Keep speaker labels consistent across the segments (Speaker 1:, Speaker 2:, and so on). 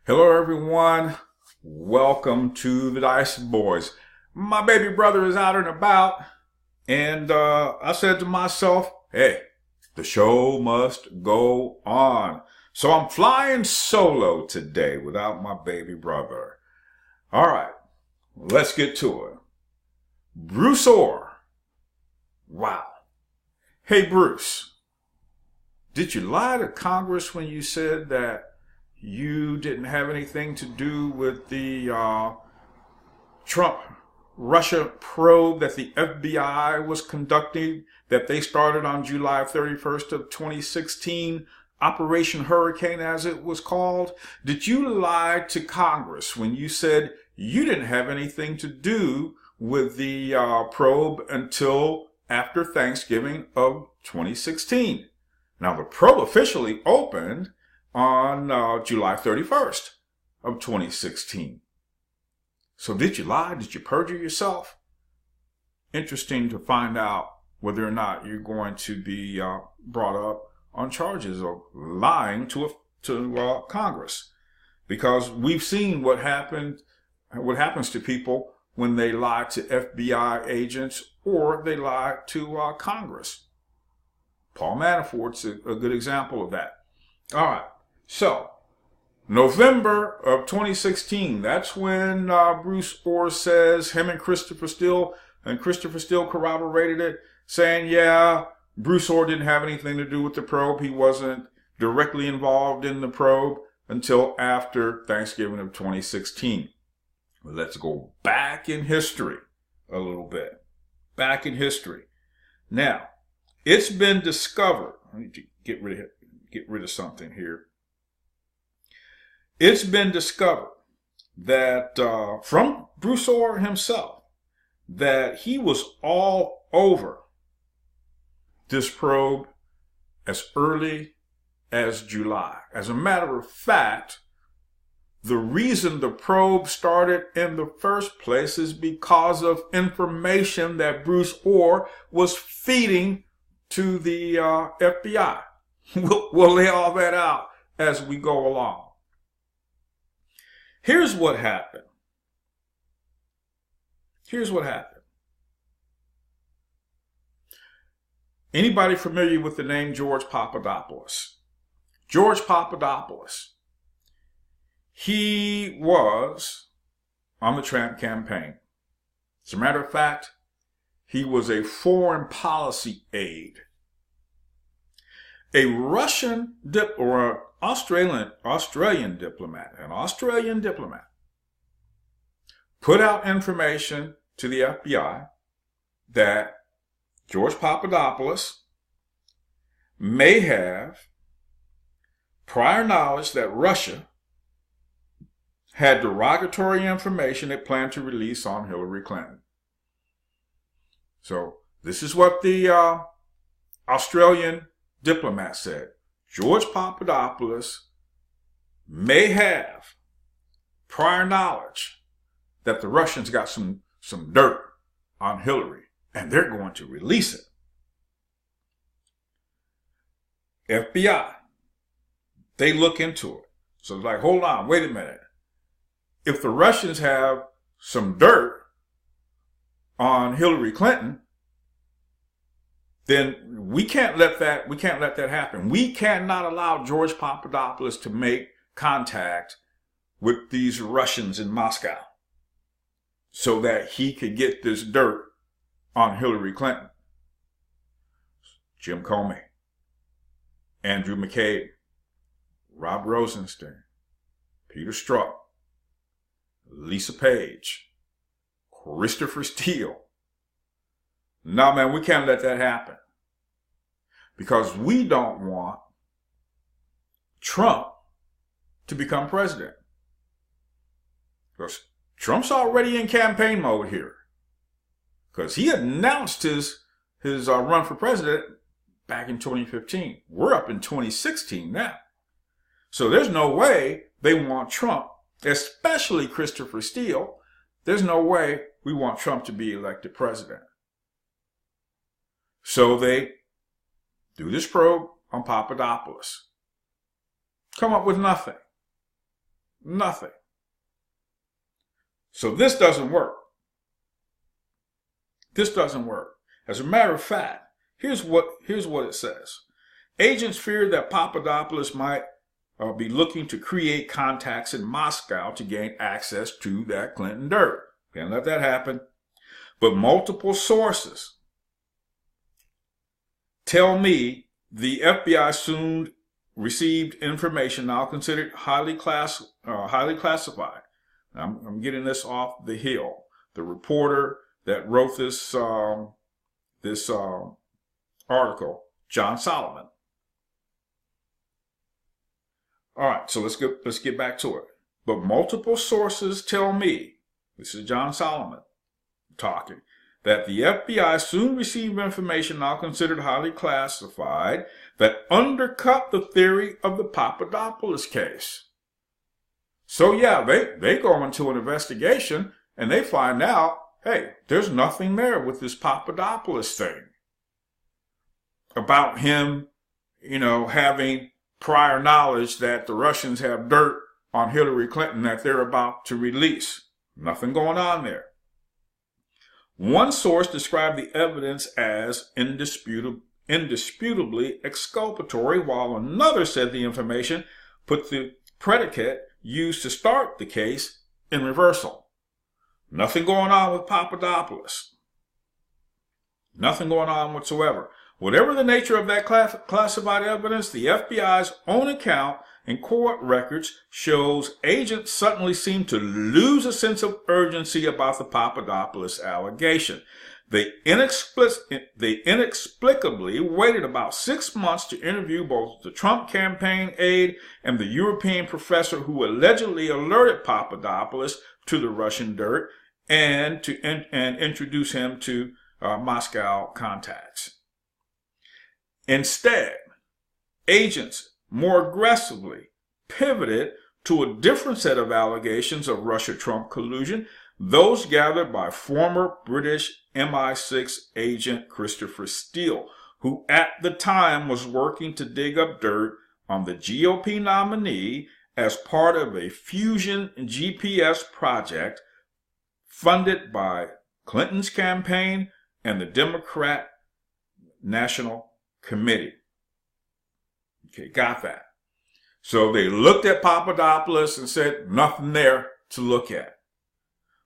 Speaker 1: Hello, everyone. Welcome to the Dyson Boys. My baby brother is out and about, and I said to myself, hey, the show must go on. So I'm flying solo today without my baby brother. All right, let's get to it. Bruce Orr. Wow. Hey, Bruce, did you lie to Congress when you said that you didn't have anything to do with the Trump-Russia probe that the FBI was conducting, that they started on July 31st of 2016, Operation Hurricane as it was called? Did you lie to Congress when you said you didn't have anything to do with the probe until after Thanksgiving of 2016? Now, the probe officially opened on July 31st of 2016. So did you lie? Did you perjure yourself? Interesting to find out whether or not you're going to be brought up on charges of lying to Congress, because we've seen what happens to people when they lie to FBI agents or they lie to Congress. Paul Manafort's a good example of that. All right. So, November of 2016, that's when Bruce Orr says him and Christopher Steele corroborated it, saying, yeah, Bruce Orr didn't have anything to do with the probe. He wasn't directly involved in the probe until after Thanksgiving of 2016. Let's go back in history a little bit. Back in history. Now, it's been discovered. I need to get rid of something here. It's been discovered that from Bruce Orr himself that he was all over this probe as early as July. As a matter of fact, the reason the probe started in the first place is because of information that Bruce Orr was feeding to the FBI. We'll lay all that out as we go along. Here's what happened. Anybody familiar with the name George Papadopoulos? George Papadopoulos. He was on the Trump campaign. As a matter of fact, he was a foreign policy aide. A Russian or Australian diplomat, put out information to the FBI that George Papadopoulos may have prior knowledge that Russia had derogatory information it planned to release on Hillary Clinton. So this is what the Australian diplomat said. George Papadopoulos may have prior knowledge that the Russians got some dirt on Hillary, and they're going to release it. FBI, they look into it. So it's like, hold on, wait a minute. If the Russians have some dirt on Hillary Clinton, then we can't let that happen. We cannot allow George Papadopoulos to make contact with these Russians in Moscow so that he could get this dirt on Hillary Clinton. Jim Comey, Andrew McCabe, Rob Rosenstein, Peter Strzok, Lisa Page, Christopher Steele. No, man, we can't let that happen. Because we don't want Trump to become president. Because Trump's already in campaign mode here. Because he announced his run for president back in 2015. We're up in 2016 now. So there's no way they want Trump, especially Christopher Steele. There's no way we want Trump to be elected president. So they do this probe on Papadopoulos. Come up with nothing. Nothing. So this doesn't work. This doesn't work. As a matter of fact, here's what it says. Agents feared that Papadopoulos might be looking to create contacts in Moscow to gain access to that Clinton dirt. Can't let that happen. But multiple sources tell me the FBI soon received information now considered highly classified. I'm getting this off the Hill. The reporter that wrote this article, John Solomon. All right, so let's get back to it. But multiple sources tell me, this is John Solomon talking, that the FBI soon received information now considered highly classified that undercut the theory of the Papadopoulos case. So yeah, they go into an investigation and they find out, hey, there's nothing there with this Papadopoulos thing about him, having prior knowledge that the Russians have dirt on Hillary Clinton that they're about to release. Nothing going on there. One source described the evidence as indisputably exculpatory, while another said the information put the predicate used to start the case in reversal. Nothing going on with Papadopoulos. Nothing going on whatsoever. Whatever the nature of that classified evidence, the FBI's own account and court records shows agents suddenly seemed to lose a sense of urgency about the Papadopoulos allegation. They inexplicably waited about 6 months to interview both the Trump campaign aide and the European professor who allegedly alerted Papadopoulos to the Russian dirt and introduce him to Moscow contacts. Instead, agents more aggressively pivoted to a different set of allegations of Russia-Trump collusion, those gathered by former British MI6 agent Christopher Steele, who at the time was working to dig up dirt on the GOP nominee as part of a fusion GPS project funded by Clinton's campaign and the Democrat National Committee. Okay, got that. So they looked at Papadopoulos and said, nothing there to look at.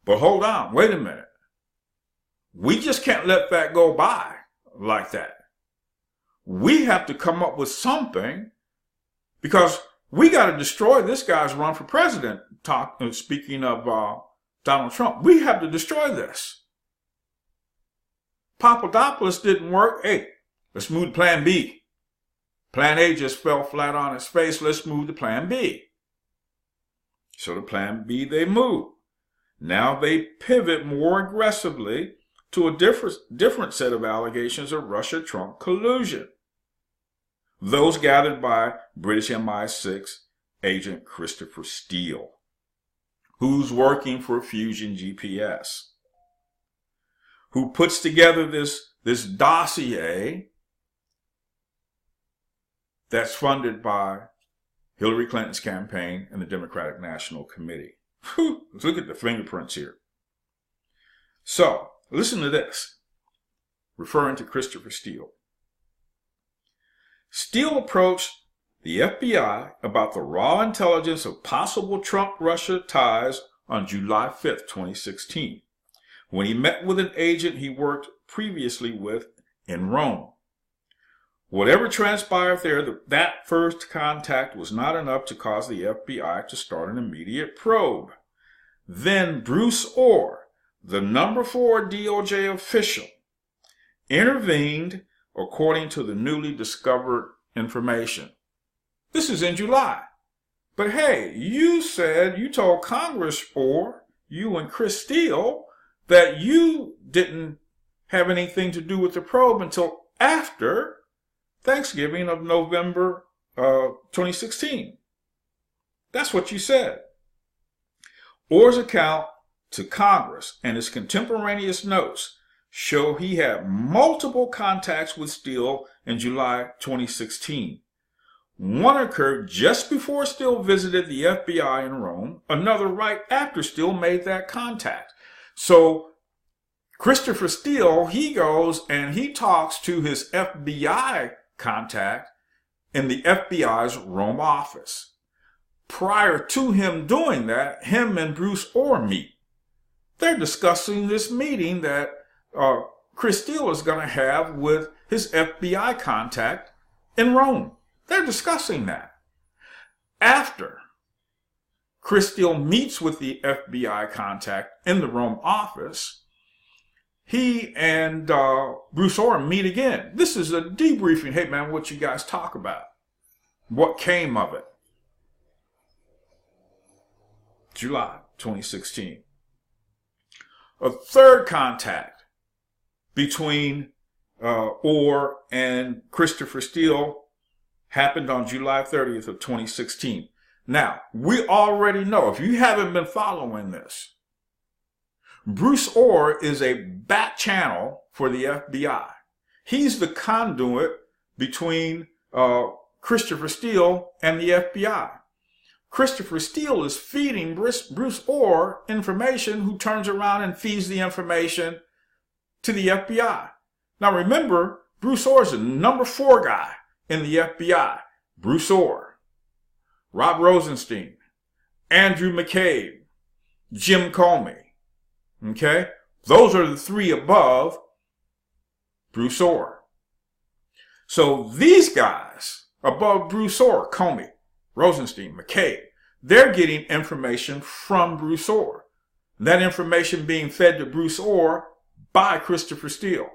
Speaker 1: But hold on, wait a minute. We just can't let that go by like that. We have to come up with something because we got to destroy this guy's run for president. Speaking of Donald Trump, we have to destroy this. Papadopoulos didn't work. Hey, let's move to plan B. Plan A just fell flat on its face. Let's move to plan B. So to plan B, they move. Now they pivot more aggressively to a different set of allegations of Russia-Trump collusion. Those gathered by British MI6 agent Christopher Steele, who's working for Fusion GPS, who puts together this dossier that's funded by Hillary Clinton's campaign and the Democratic National Committee. Whew, let's look at the fingerprints here. So, listen to this, referring to Christopher Steele. Steele approached the FBI about the raw intelligence of possible Trump-Russia ties on July 5th, 2016, when he met with an agent he worked previously with in Rome. Whatever transpired there, that first contact was not enough to cause the FBI to start an immediate probe. Then Bruce Orr, the number 4 DOJ official, intervened according to the newly discovered information. This is in July. But hey, you told Congress, or you and Chris Steele, that you didn't have anything to do with the probe until after Thanksgiving of November 2016. That's what you said. Orr's account to Congress and his contemporaneous notes show he had multiple contacts with Steele in July 2016. One occurred just before Steele visited the FBI in Rome, another right after Steele made that contact. So Christopher Steele, he goes and he talks to his FBI contact in the FBI's Rome office. Prior to him doing that, him and Bruce Orr meet. They're discussing this meeting that Chris Steele is going to have with his FBI contact in Rome. They're discussing that. After Chris Steele meets with the FBI contact in the Rome office, he and Bruce Orr meet again. This is a debriefing. Hey, man, what you guys talk about? What came of it? July 2016. A third contact between Orr and Christopher Steele happened on July 30th of 2016. Now, we already know, if you haven't been following this, Bruce Orr is a back channel for the FBI. He's the conduit between Christopher Steele and the FBI. Christopher Steele is feeding Bruce Orr information, who turns around and feeds the information to the FBI. Now remember, Bruce Orr is the number 4 guy in the FBI. Bruce Orr, Rob Rosenstein, Andrew McCabe, Jim Comey. Okay? Those are the 3 above Bruce Orr. So these guys above Bruce Orr, Comey, Rosenstein, McCabe, they're getting information from Bruce Orr. That information being fed to Bruce Orr by Christopher Steele.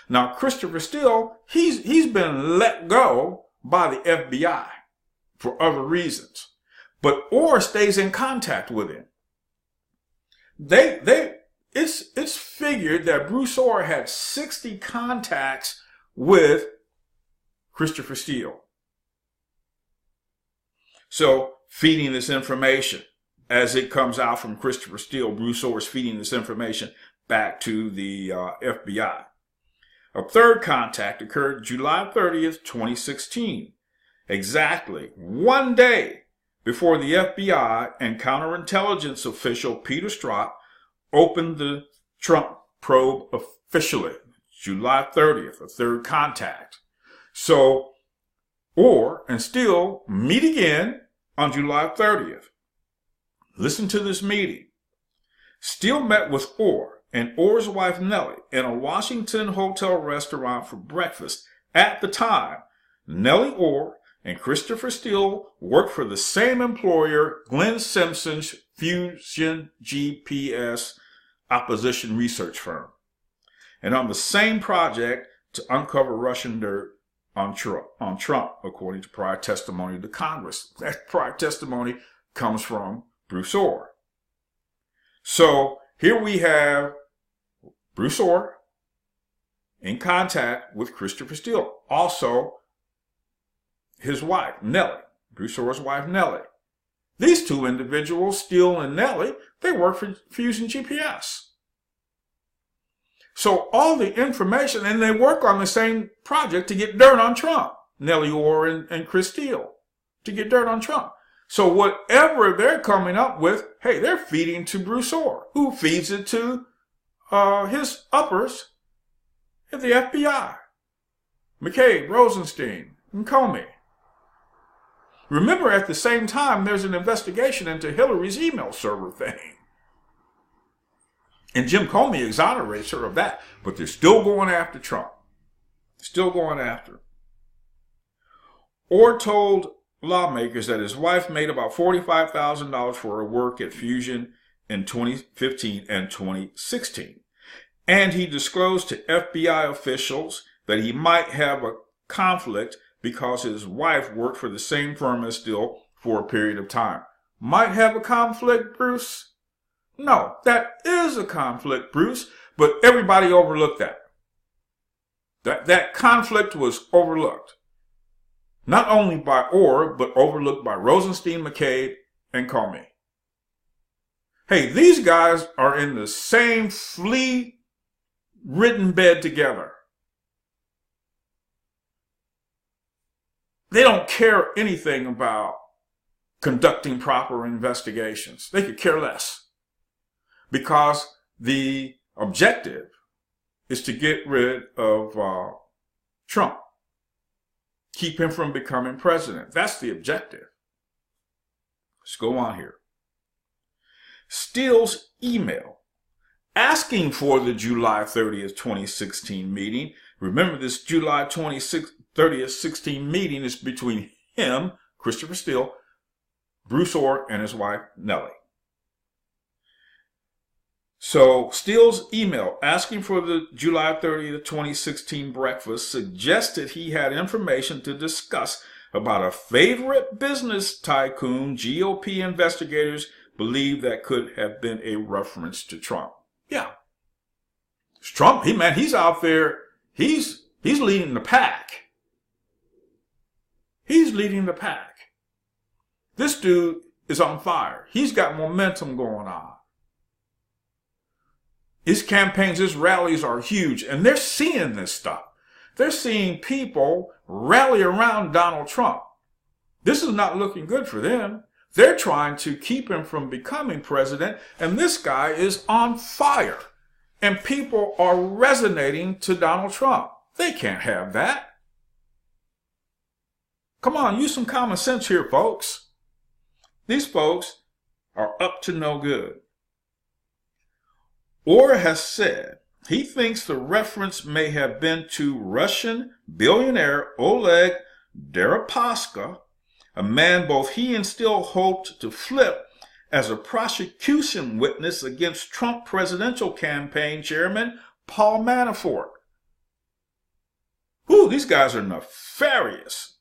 Speaker 1: Now, Christopher Steele, he's been let go by the FBI for other reasons. But Orr stays in contact with him. It's figured that Bruce Orr had 60 contacts with Christopher Steele. So, feeding this information as it comes out from Christopher Steele, Bruce Orr is feeding this information back to the FBI. A third contact occurred July 30th, 2016, exactly 1 day before the FBI and counterintelligence official Peter Strzok opened the Trump probe officially. July 30th, a third contact. So, Orr and Steele meet again on July 30th. Listen to this meeting. Steele met with Orr and Orr's wife Nellie in a Washington hotel restaurant for breakfast. At the time, Nellie Orr and Christopher Steele worked for the same employer, Glenn Simpson's Fusion GPS opposition research firm, and on the same project to uncover Russian dirt on Trump, according to prior testimony to Congress. That prior testimony comes from Bruce Orr. So here we have Bruce Orr in contact with Christopher Steele. Also, his wife, Nellie, Bruce Orr's wife, Nellie. These 2 individuals, Steele and Nellie, they work for Fusion GPS. So all the information, and they work on the same project to get dirt on Trump. Nellie Orr and Chris Steele, to get dirt on Trump. So whatever they're coming up with, hey, they're feeding to Bruce Orr, who feeds it to his uppers at the FBI. McCabe, Rosenstein, and Comey. Remember, at the same time, there's an investigation into Hillary's email server thing. And Jim Comey exonerates her of that. But they're still going after Trump. Still going after. Orr told lawmakers that his wife made about $45,000 for her work at Fusion in 2015 and 2016. And he disclosed to FBI officials that he might have a conflict because his wife worked for the same firm as Steele for a period of time. Might have a conflict, Bruce? No, that is a conflict, Bruce, but everybody overlooked that. That conflict was overlooked. Not only by Orr, but overlooked by Rosenstein, McCabe, and Comey. Hey, these guys are in the same flea-ridden bed together. They don't care anything about conducting proper investigations. They could care less, because the objective is to get rid of Trump. Keep him from becoming president. That's the objective. Let's go on here. Steele's email asking for the July 30th, 2016 meeting. Remember, this July 30th, 2016 meeting is between him, Christopher Steele, Bruce Orr, and his wife, Nellie. So Steele's email asking for the July 30th, 2016 breakfast suggested he had information to discuss about a favorite business tycoon GOP investigators believe that could have been a reference to Trump. Yeah. It's Trump, he's out there, he's leading the pack. He's leading the pack. This dude is on fire. He's got momentum going on. His campaigns, his rallies are huge, and they're seeing this stuff. They're seeing people rally around Donald Trump. This is not looking good for them. They're trying to keep him from becoming president, and this guy is on fire. And people are resonating to Donald Trump. They can't have that. Come on, use some common sense here, folks. These folks are up to no good. Orr has said he thinks the reference may have been to Russian billionaire Oleg Deripaska, a man both he and Steele hoped to flip as a prosecution witness against Trump presidential campaign chairman Paul Manafort. Ooh, these guys are nefarious.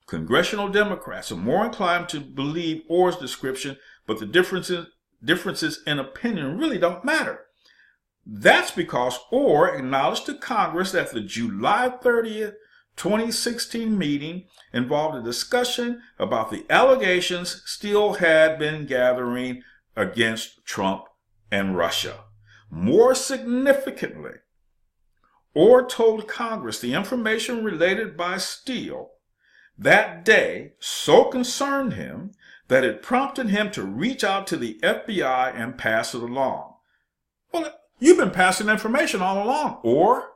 Speaker 1: Congressional Democrats are more inclined to believe Orr's description, but the differences in opinion really don't matter. That's because Orr acknowledged to Congress that the July 30th, 2016 meeting involved a discussion about the allegations Steele had been gathering against Trump and Russia. More significantly, Orr told Congress the information related by Steele that day so concerned him that it prompted him to reach out to the FBI and pass it along. Well, you've been passing information all along, Orr.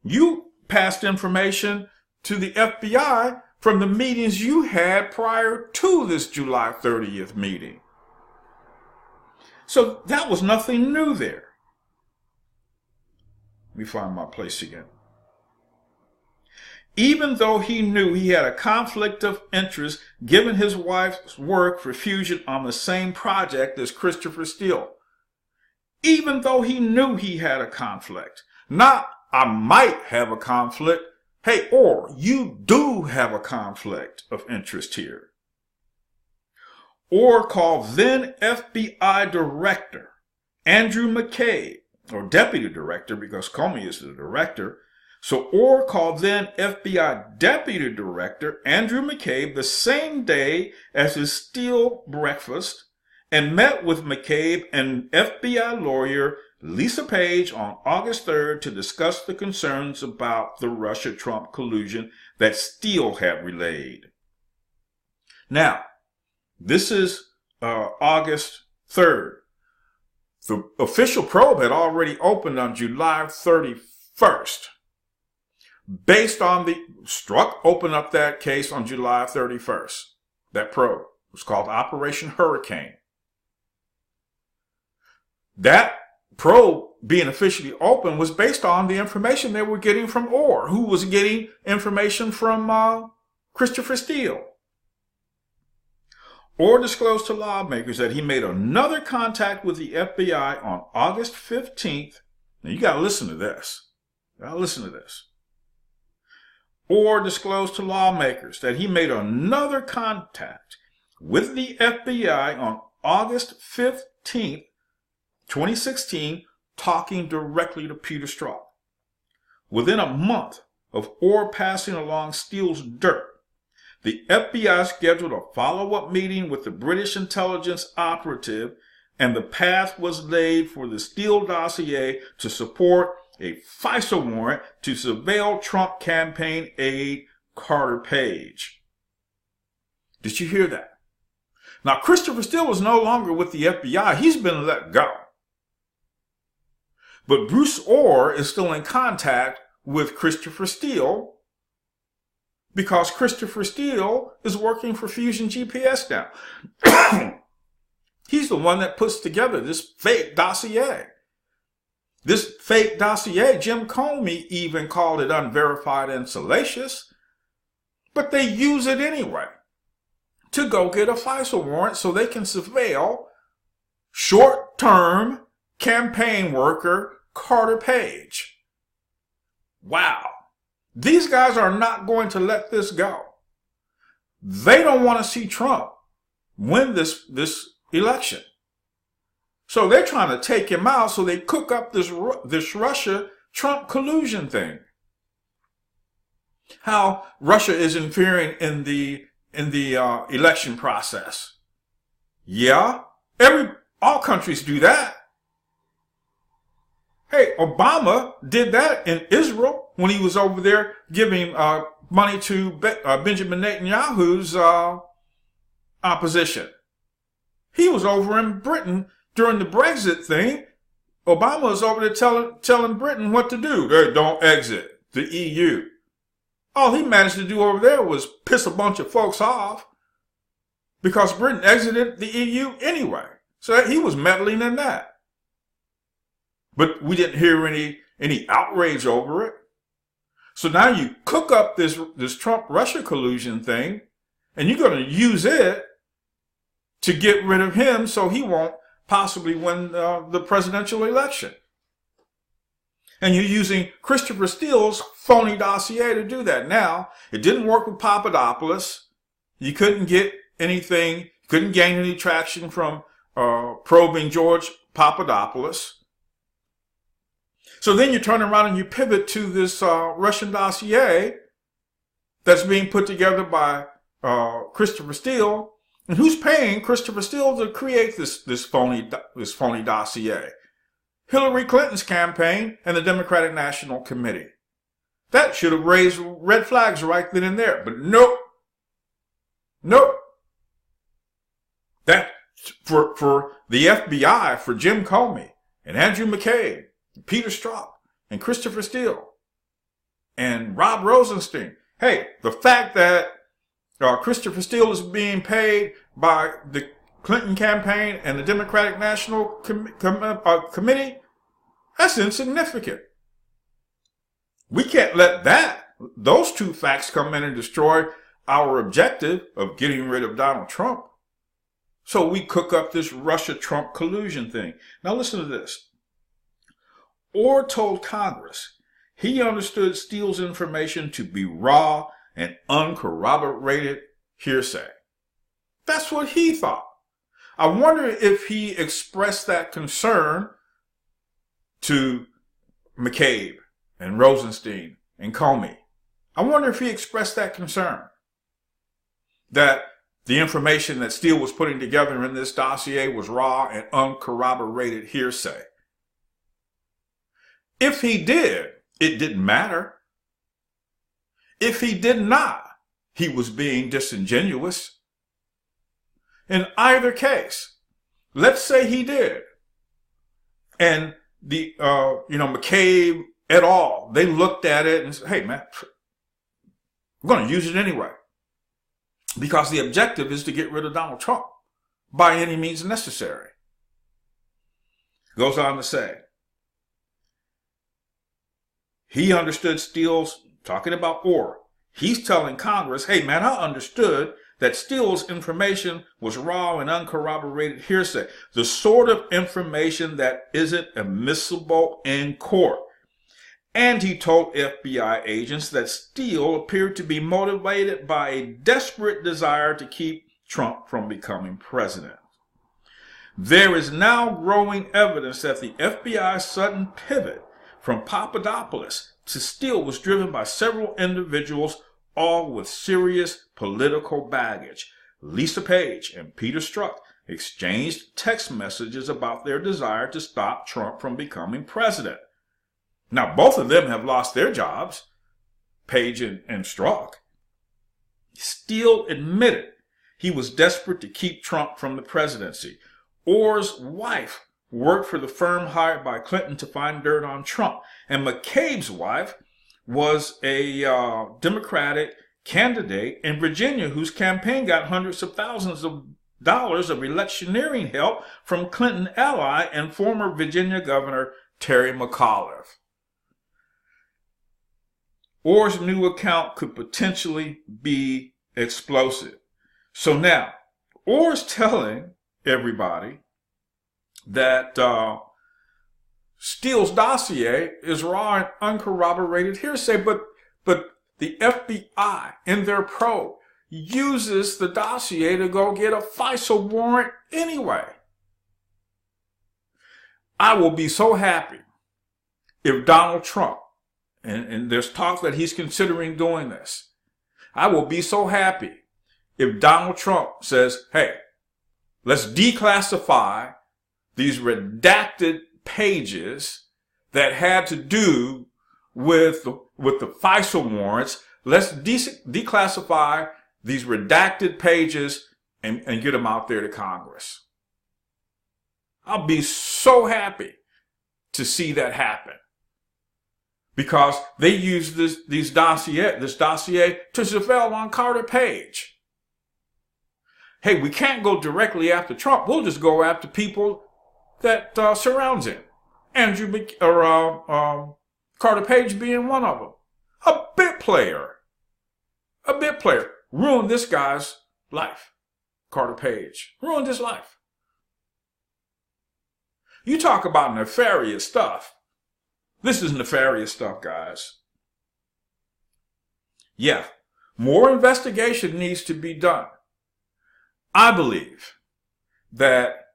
Speaker 1: You passed information to the FBI from the meetings you had prior to this July 30th meeting. So that was nothing new there. Let me find my place again. Even though he knew he had a conflict of interest given his wife's work for Fusion on the same project as Christopher Steele. Even though he knew he had a conflict. Not, I might have a conflict. Hey, Orr, you do have a conflict of interest here. Orr called then FBI Director Andrew McCabe, or Deputy Director because Comey is the director. So Orr called then FBI Deputy Director Andrew McCabe the same day as his Steele breakfast and met with McCabe and FBI lawyer Lisa Page on August 3rd to discuss the concerns about the Russia-Trump collusion that Steele had relayed. Now, this is August 3rd. The official probe had already opened on July 31st. Based on opened up that case on July 31st. That probe was called Operation Hurricane. That probe being officially open was based on the information they were getting from Orr, who was getting information from Christopher Steele. Orr disclosed to lawmakers that he made another contact with the FBI on August 15th. Now you got to listen to this. Orr disclosed to lawmakers that he made another contact with the FBI on August 15th, 2016, talking directly to Peter Strzok. Within a month of Orr passing along Steele's dirt, the FBI scheduled a follow-up meeting with the British intelligence operative, and the path was laid for the Steele dossier to support a FISA warrant to surveil Trump campaign aide Carter Page. Did you hear that? Now, Christopher Steele is no longer with the FBI. He's been let go. But Bruce Orr is still in contact with Christopher Steele because Christopher Steele is working for Fusion GPS now. He's the one that puts together this fake dossier. This fake dossier, Jim Comey even called it unverified and salacious, but they use it anyway to go get a FISA warrant so they can surveil short-term campaign worker Carter Page. Wow. These guys are not going to let this go. They don't want to see Trump win this election. So they're trying to take him out, so they cook up this Russia-Trump collusion thing. How Russia is interfering in the election process. Yeah, all countries do that. Hey, Obama did that in Israel when he was over there giving money to Benjamin Netanyahu's opposition. He was over in Britain during the Brexit thing. Obama was over there telling Britain what to do. They don't exit the EU. All he managed to do over there was piss a bunch of folks off because Britain exited the EU anyway. So he was meddling in that. But we didn't hear any outrage over it. So now you cook up this Trump-Russia collusion thing, and you're going to use it to get rid of him so he won't possibly win the presidential election. And you're using Christopher Steele's phony dossier to do that. Now, it didn't work with Papadopoulos. You couldn't get anything, couldn't gain any traction from probing George Papadopoulos. So then you turn around and you pivot to this Russian dossier that's being put together by Christopher Steele. And who's paying Christopher Steele to create this phony dossier? Hillary Clinton's campaign and the Democratic National Committee. That should have raised red flags right then and there. But nope. That for the FBI, for Jim Comey and Andrew McCabe, Peter Strzok, and Christopher Steele, and Rob Rosenstein. Hey, the fact that Christopher Steele is being paid by the Clinton campaign and the Democratic National Committee, that's insignificant. We can't let those two facts come in and destroy our objective of getting rid of Donald Trump. So we cook up this Russia-Trump collusion thing. Now listen to this. Orr told Congress he understood Steele's information to be raw and uncorroborated hearsay. That's what he thought. I wonder if he expressed that concern to McCabe and Rosenstein and Comey. I wonder if he expressed that concern that the information that Steele was putting together in this dossier was raw and uncorroborated hearsay. If he did, it didn't matter. If he did not, he was being disingenuous. In either case, let's say he did, and the McCabe et al., they looked at it and said, hey man, we're going to use it anyway because the objective is to get rid of Donald Trump by any means necessary. Goes on to say, he understood Steele's, talking about Orr, he's telling Congress, hey man, I understood that Steele's information was raw and uncorroborated hearsay, the sort of information that isn't admissible in court. And he told FBI agents that Steele appeared to be motivated by a desperate desire to keep Trump from becoming president. There is now growing evidence that the FBI's sudden pivot from Papadopoulos to Steele was driven by several individuals, all with serious political baggage. Lisa Page and Peter Strzok exchanged text messages about their desire to stop Trump from becoming president. Now, both of them have lost their jobs, Page and Strzok. Steele admitted he was desperate to keep Trump from the presidency. Orr's wife worked for the firm hired by Clinton to find dirt on Trump. And McCabe's wife was a Democratic candidate in Virginia whose campaign got hundreds of thousands of dollars of electioneering help from Clinton ally and former Virginia Governor Terry McAuliffe. Orr's new account could potentially be explosive. So now, Orr's telling everybody that Steele's dossier is raw and uncorroborated hearsay, but the FBI in their probe uses the dossier to go get a FISA warrant anyway. I will be so happy if Donald Trump, and there's talk that he's considering doing this, I will be so happy if Donald Trump says, hey, let's declassify these redacted pages that had to do with the FISA warrants. Let's declassify these redacted pages and get them out there to Congress. I'll be so happy to see that happen, because they used this dossier to surveil on Carter Page. Hey, we can't go directly after Trump. We'll just go after people that surrounds him. Carter Page being one of them. A bit player. Ruined this guy's life. Carter Page. Ruined his life. You talk about nefarious stuff. This is nefarious stuff, guys. Yeah, more investigation needs to be done. I believe that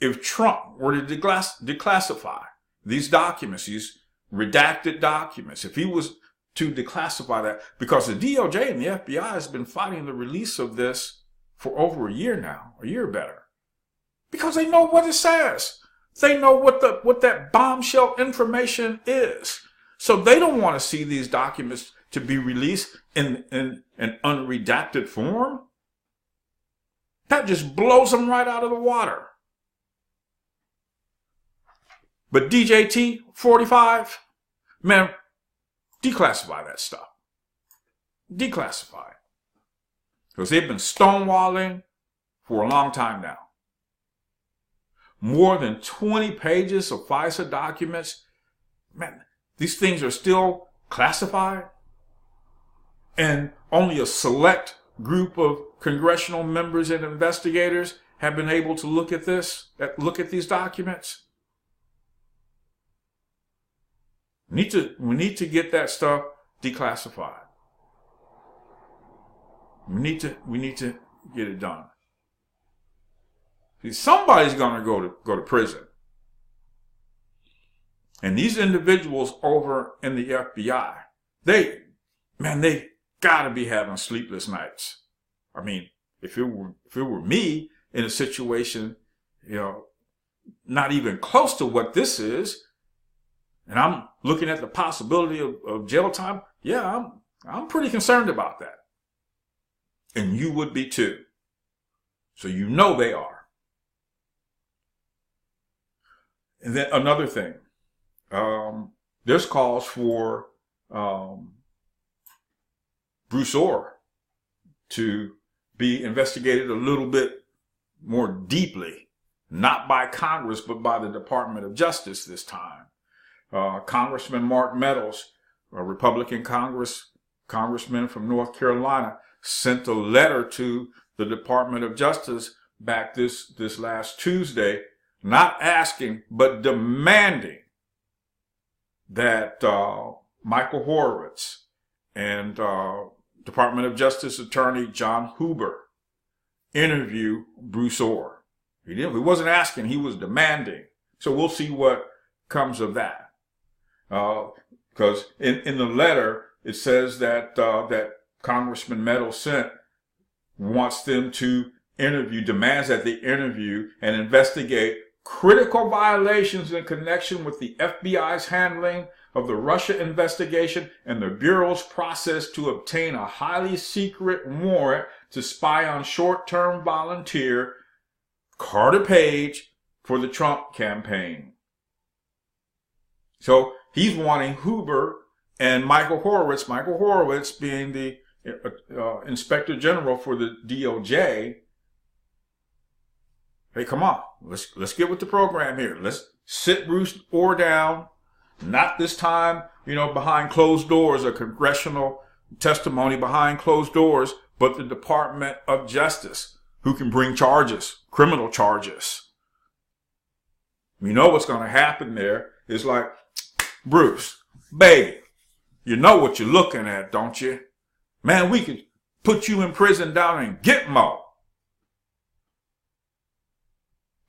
Speaker 1: if Trump were to declassify these documents, these redacted documents, if he was to declassify that, because the DOJ and the FBI has been fighting the release of this for over a year now, a year better, because they know what it says. They know what that bombshell information is. So they don't want to see these documents to be released in an unredacted form. That just blows them right out of the water. But DJT 45, man, declassify that stuff. Declassify it. Because they've been stonewalling for a long time now. More than 20 pages of FISA documents. Man, these things are still classified. And only a select group of congressional members and investigators have been able to look at these documents. We need to get that stuff declassified. We need to get it done. See, somebody's going to go to prison. And these individuals over in the FBI, they got to be having sleepless nights. I mean, if it were me in a situation, not even close to what this is, and I'm looking at the possibility of jail time, yeah, I'm pretty concerned about that. And you would be too. So they are. And then another thing, there's calls for Bruce Orr to be investigated a little bit more deeply, not by Congress, but by the Department of Justice this time. Congressman Mark Meadows, a Republican congressman from North Carolina, sent a letter to the Department of Justice back this last Tuesday, not asking, but demanding that Michael Horowitz and Department of Justice Attorney John Huber interview Bruce Orr. He wasn't asking, he was demanding. So we'll see what comes of that. Because in the letter, it says that Congressman Meadows wants them to demands that they interview and investigate critical violations in connection with the FBI's handling of the Russia investigation and the Bureau's process to obtain a highly secret warrant to spy on short-term volunteer Carter Page for the Trump campaign. So he's wanting Hoover and Michael Horowitz being the Inspector General for the DOJ. Hey, come on, let's get with the program here. Let's sit Bruce Orr down. Not this time, behind closed doors, a congressional testimony behind closed doors, but the Department of Justice, who can bring charges, criminal charges. You know what's going to happen there is like, Bruce, baby, you know what you're looking at, don't you? Man, we could put you in prison down in Gitmo.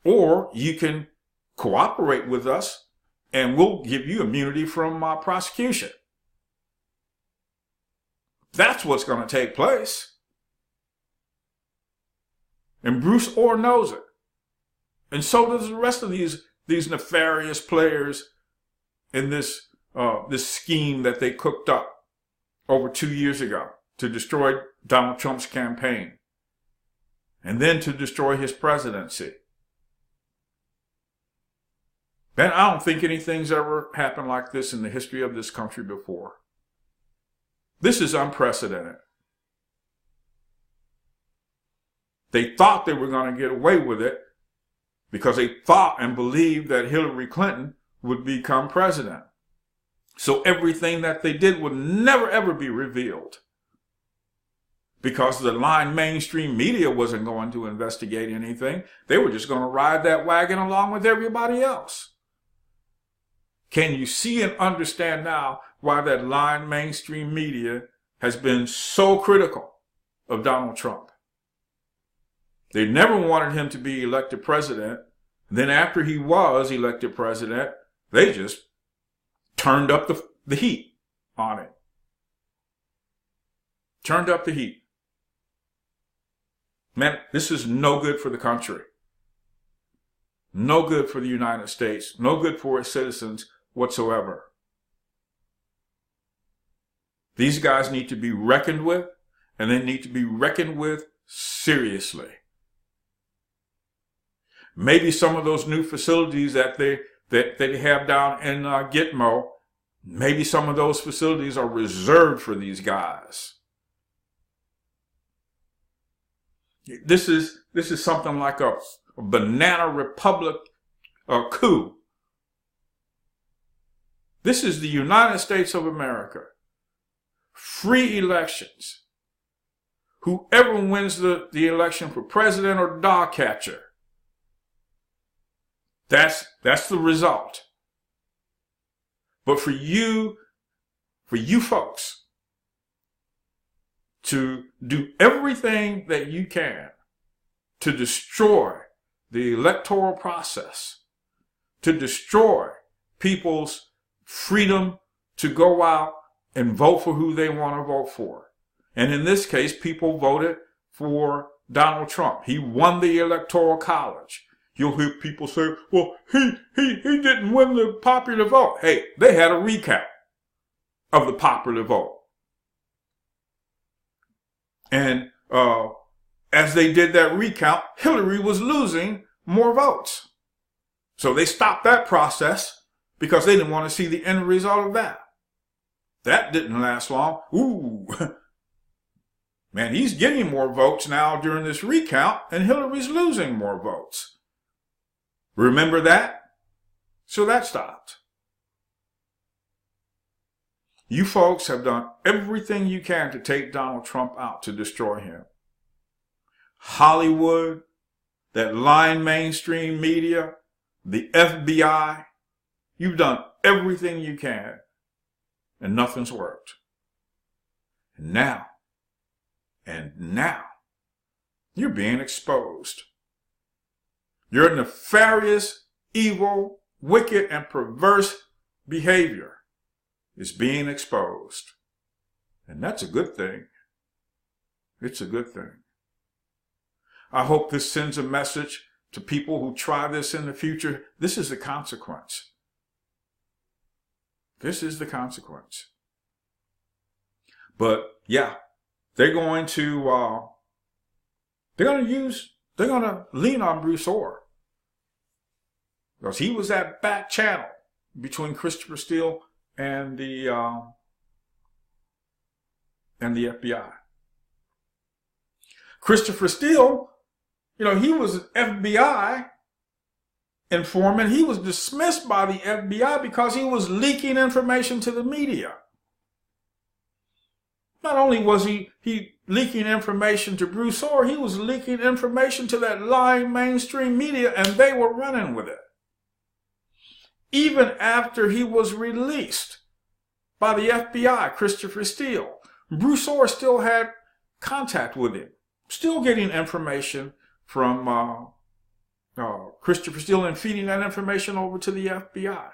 Speaker 1: Or you can cooperate with us and we'll give you immunity from prosecution. That's what's going to take place. And Bruce Orr knows it. And so does the rest of these nefarious players in this scheme that they cooked up over 2 years ago to destroy Donald Trump's campaign and then to destroy his presidency. Ben, I don't think anything's ever happened like this in the history of this country before. This is unprecedented. They thought they were going to get away with it because they thought and believed that Hillary Clinton would become president. So everything that they did would never, ever be revealed. Because the line mainstream media wasn't going to investigate anything. They were just going to ride that wagon along with everybody else. Can you see and understand now why that line mainstream media has been so critical of Donald Trump? They never wanted him to be elected president. Then after he was elected president, they just turned up the heat on it. Turned up the heat. Man, this is no good for the country. No good for the United States. No good for its citizens whatsoever. These guys need to be reckoned with, and they need to be reckoned with seriously. Maybe some of those new facilities that they have down in Gitmo, maybe some of those facilities are reserved for these guys. This is something like a banana republic coup. This is the United States of America. Free elections. Whoever wins the election for president or dog catcher, that's the result. But for you folks to do everything that you can to destroy the electoral process, to destroy people's freedom to go out and vote for who they want to vote for. And in this case, people voted for Donald Trump. He won the Electoral College. You'll hear people say, well, he didn't win the popular vote. Hey, they had a recount of the popular vote. And as they did that recount, Hillary was losing more votes. So they stopped that process because they didn't want to see the end result of that. That didn't last long. Ooh, man, he's getting more votes now during this recount, and Hillary's losing more votes. Remember that? So that stopped. You folks have done everything you can to take Donald Trump out, to destroy him. Hollywood, that lying mainstream media, the FBI, you've done everything you can, and nothing's worked. And now, you're being exposed. Your nefarious, evil, wicked, and perverse behavior is being exposed. And that's a good thing. It's a good thing. I hope this sends a message to people who try this in the future. This is the consequence. This is the consequence. But yeah, they're going to lean on Bruce Orr, because he was that back channel between Christopher Steele and the FBI. Christopher Steele, he was an FBI informant. He was dismissed by the FBI because he was leaking information to the media. Not only was he leaking information to Bruce Orr, he was leaking information to that lying mainstream media, and they were running with it. Even after he was released by the FBI, Christopher Steele, Bruce Orr still had contact with him, still getting information from Christopher Steele and feeding that information over to the FBI.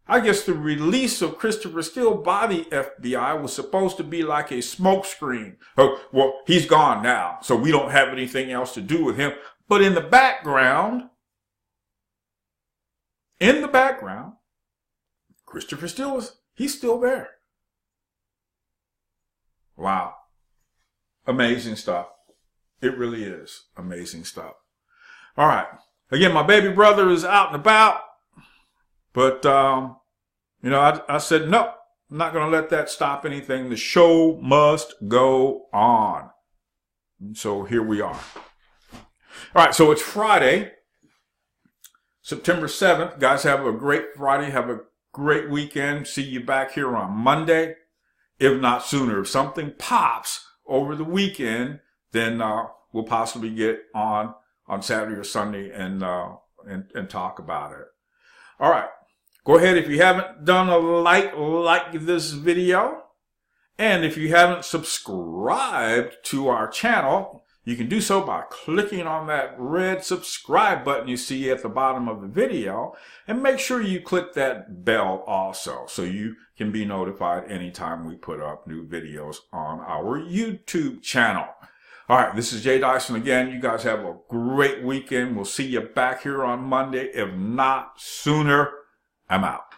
Speaker 1: I guess the release of Christopher Steele by the FBI was supposed to be like a smokescreen. Oh, well, he's gone now, so we don't have anything else to do with him. But in the background, Christopher Steele he's still there. Wow. Amazing stuff. It really is amazing stuff. All right. Again, my baby brother is out and about, but, I said, no, I'm not going to let that stop anything. The show must go on. And so here we are. All right. So it's Friday, September 7th. Guys, have a great Friday. Have a great weekend. See you back here on Monday, if not sooner. If something pops over the weekend, then we'll possibly get on Saturday or Sunday and talk about it. All right. Go ahead, if you haven't done a like this video. And if you haven't subscribed to our channel, you can do so by clicking on that red subscribe button you see at the bottom of the video. And make sure you click that bell also, so you can be notified anytime we put up new videos on our YouTube channel. All right, this is Jay Dyson again. You guys have a great weekend. We'll see you back here on Monday, if not sooner. I'm out.